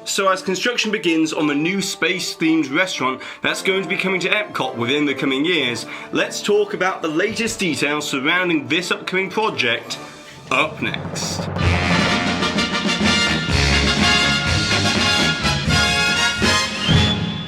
So as construction begins on the new space-themed restaurant that's going to be coming to Epcot within the coming years, let's talk about the latest details surrounding this upcoming project up next.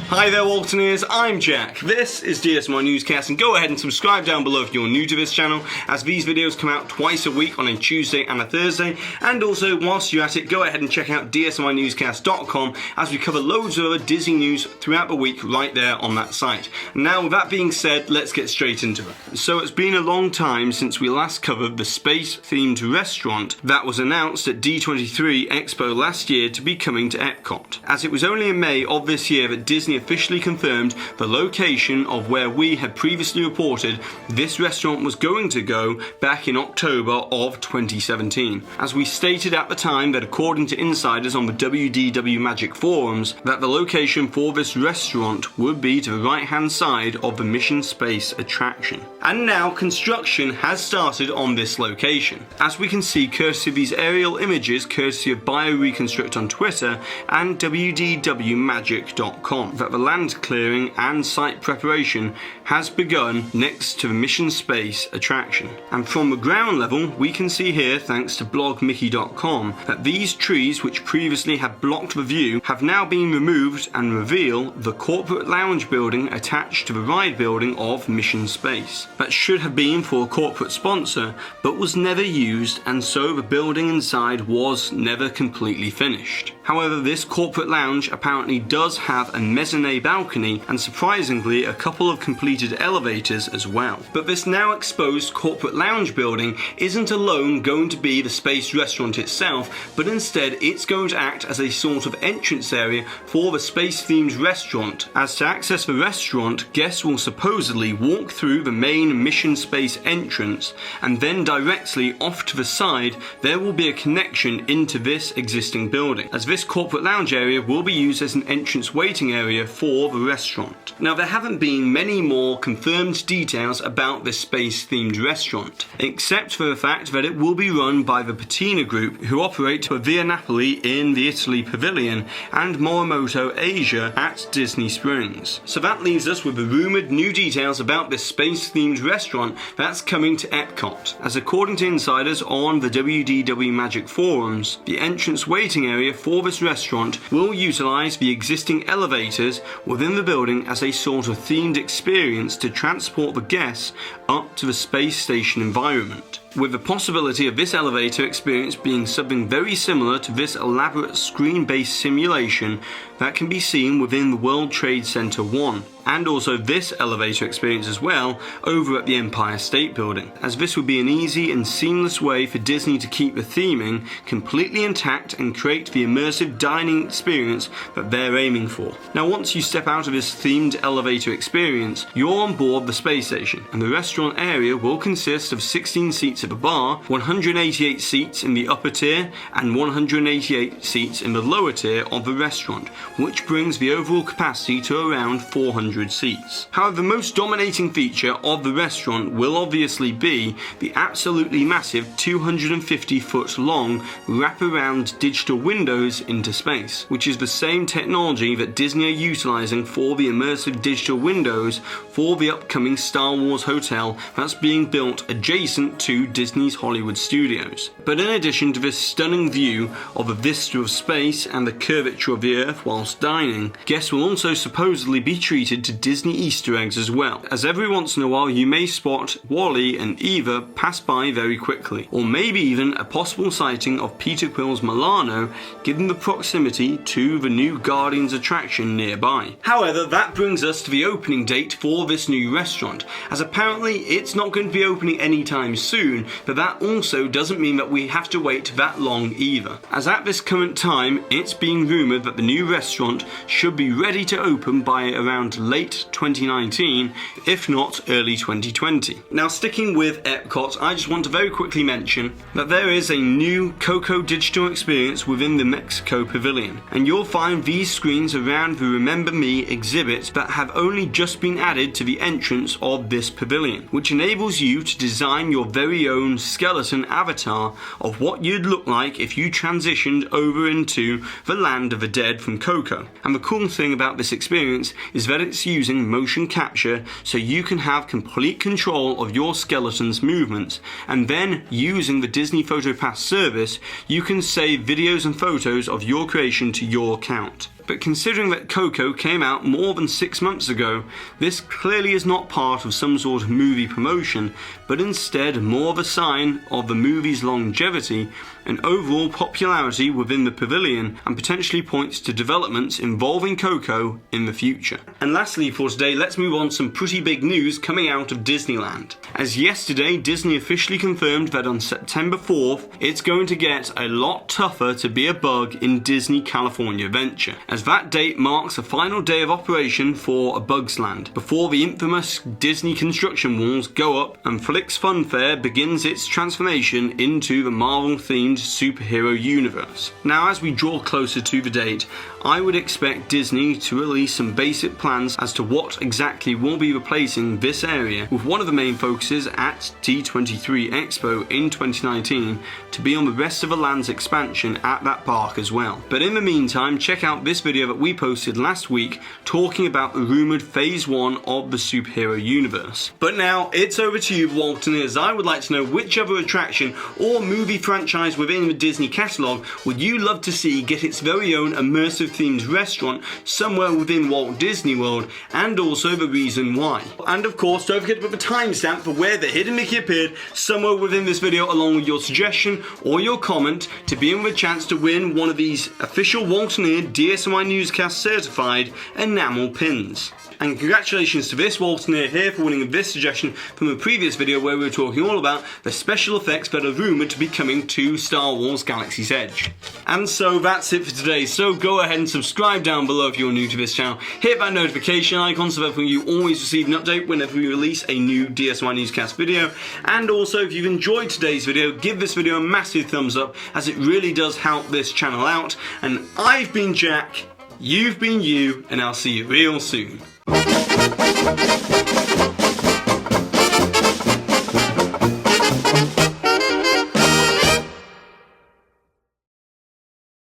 Hi there Waltoneers, I'm Jack. This is DSNY Newscast, and go ahead and subscribe down below if you're new to this channel, as these videos come out twice a week on a Tuesday and a Thursday. And also, whilst you're at it, go ahead and check out DSNYNewscast.com, as we cover loads of other Disney news throughout the week right there on that site. Now, with that being said, let's get straight into it. So it's been a long time since we last covered the space-themed restaurant that was announced at D23 Expo last year to be coming to Epcot, as it was only in May of this year that Disney officially confirmed the location of where we had previously reported this restaurant was going to go back in October of 2017. As we stated at the time that according to insiders on the WDW Magic forums, that the location for this restaurant would be to the right hand side of the Mission Space attraction. And now construction has started on this location, as we can see courtesy of these aerial images courtesy of BioReconstruct on Twitter and WDWMagic.com, that the land clearing and site preparation has begun next to the Mission Space attraction. And from the ground level, we can see here, thanks to blogmickey.com, that these trees which previously had blocked the view have now been removed and reveal the corporate lounge building attached to the ride building of Mission Space. That should have been for a corporate sponsor, but was never used, and so the building inside was never completely finished. However, this corporate lounge apparently does have a mezzanine balcony and surprisingly a couple of completed elevators as well. But this now exposed corporate lounge building isn't alone going to be the space restaurant itself, but instead it's going to act as a sort of entrance area for the space-themed restaurant. As to access the restaurant, guests will supposedly walk through the main Mission Space entrance, and then directly off to the side there will be a connection into this existing building, as this corporate lounge area will be used as an entrance waiting area for the restaurant. Now, there haven't been many more confirmed details about this space-themed restaurant, except for the fact that it will be run by the Patina Group, who operate Via Napoli in the Italy Pavilion and Morimoto Asia at Disney Springs. So that leaves us with the rumoured new details about this space-themed restaurant that's coming to Epcot, as according to insiders on the WDW Magic forums, the entrance waiting area for this restaurant will utilise the existing elevators within the building as a sort of themed experience to transport the guests up to the space station environment, with the possibility of this elevator experience being something very similar to this elaborate screen-based simulation that can be seen within the World Trade Center 1, and also this elevator experience as well over at the Empire State Building, as this would be an easy and seamless way for Disney to keep the theming completely intact and create the immersive dining experience that they're aiming for. Now, once you step out of this themed elevator experience, you're on board the space station, and the restaurant area will consist of 16 seats at the bar, 188 seats in the upper tier, and 188 seats in the lower tier of the restaurant, which brings the overall capacity to around 400 seats. However, the most dominating feature of the restaurant will obviously be the absolutely massive 250-foot long wraparound digital windows into space, which is the same technology that Disney are utilising for the immersive digital windows for the upcoming Star Wars hotel that's being built adjacent to Disney's Hollywood Studios. But in addition to this stunning view of a vista of space and the curvature of the Earth whilst dining, guests will also supposedly be treated to Disney Easter eggs as well, as every once in a while you may spot Wally and Eva pass by very quickly, or maybe even a possible sighting of Peter Quill's Milano given the proximity to the new Guardians attraction nearby. However, that brings us to the opening date for this new restaurant, as apparently it's not going to be opening anytime soon, but that also doesn't mean that we have to wait that long either, as at this current time it's being rumoured that the new restaurant should be ready to open by around late 2019, if not early 2020. Now, sticking with Epcot, I just want to very quickly mention that there is a new Koko digital experience within the Mexico Pavilion, and you'll find these screens around the Remember Me exhibit that have only just been added to the entrance of this pavilion, which enables you to design your very very own skeleton avatar of what you'd look like if you transitioned over into the land of the dead from Koko. And the cool thing about this experience is that it's using motion capture, so you can have complete control of your skeleton's movements, and then using the Disney PhotoPass service, you can save videos and photos of your creation to your account. But considering that Koko came out more than 6 months ago, this clearly is not part of some sort of movie promotion, but instead more of a sign of the movie's longevity and overall popularity within the Pavilion, and potentially points to developments involving Koko in the future. And lastly for today, let's move on to some pretty big news coming out of Disneyland. As yesterday, Disney officially confirmed that on September 4th, it's going to get a lot tougher to be a bug in Disney California Adventure, as that date marks the final day of operation for A Bug's Land, before the infamous Disney construction walls go up and Flick's Fun Fair begins its transformation into the Marvel-themed superhero universe. Now, as we draw closer to the date, I would expect Disney to release some basic plans as to what exactly will be replacing this area, with one of the main focuses at D23 Expo in 2019 to be on the rest of the land's expansion at that park as well. But in the meantime, check out this video that we posted last week talking about the rumoured Phase 1 of the superhero universe. But now, it's over to you, Walton, as I would like to know which other attraction or movie franchise within the Disney catalogue would you love to see get its very own immersive themed restaurant somewhere within Walt Disney World, and also the reason why. And of course, don't forget to put the timestamp for where the hidden Mickey appeared somewhere within this video, along with your suggestion or your comment, to be in with a chance to win one of these official Waltoneer DSNY Newscast certified enamel pins. And congratulations to this Waltoneer here for winning this suggestion from a previous video where we were talking all about the special effects that are rumoured to be coming to Star Wars Galaxy's Edge. And so that's it for today, so go ahead and subscribe down below if you're new to this channel, hit that notification icon so that you always receive an update whenever we release a new DSNY Newscast video, and also if you've enjoyed today's video, give this video a massive thumbs up, as it really does help this channel out. And I've been Jack, you've been you, and I'll see you real soon.